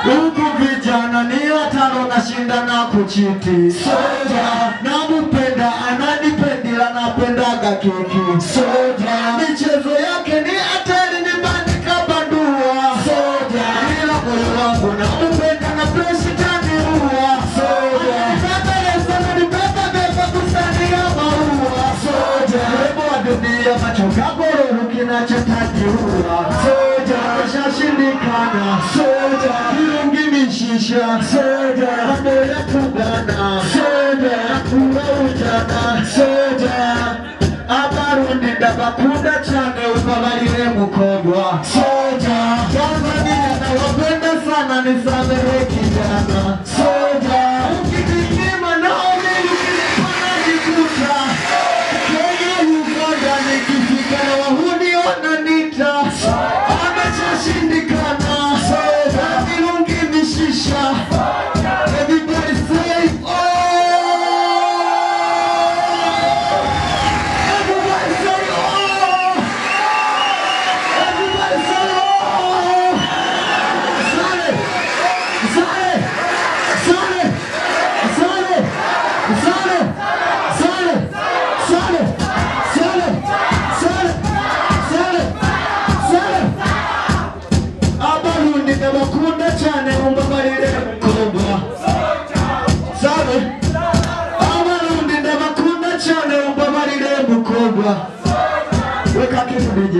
Huku vijana ni watano na shinda na kuchiti. Soja namupenda ananipendila napendaga kiki. Soja michezo yake ni hatari ni bandika bandua. Soja ila moyo wangu namupenda na presi taniua. Soja nibeba nibeba kusani ya maua. Soja lebo wa dunia machoka kororu kinachotajiua. Soja shashindikana. Soja ilungimishisha. Soja maboya kugana. Soja kura ujana. Soja abarundi ndabakunda chane ukabalire mukogwa. Soja Tanzania na wapenda sana nisamehe kijana. Soja ukikinyima nao nilipana nikuta. Kenya Uganda nikifika na wahuni wananita. Amechashindikana. Soja ilungimishisha. Everybody say oh. Everybody say oh. Everybody say oh. Sale. Sale. Sale. Sale. Sale. Sale. Sale. Sale. Sale. Sale. Sale. Abarundi ndabakunda cyane umbabarire kobwa. Sale. Abarundi ndabakunda cyane umbabarire mukobwa. Weka kitu DJ.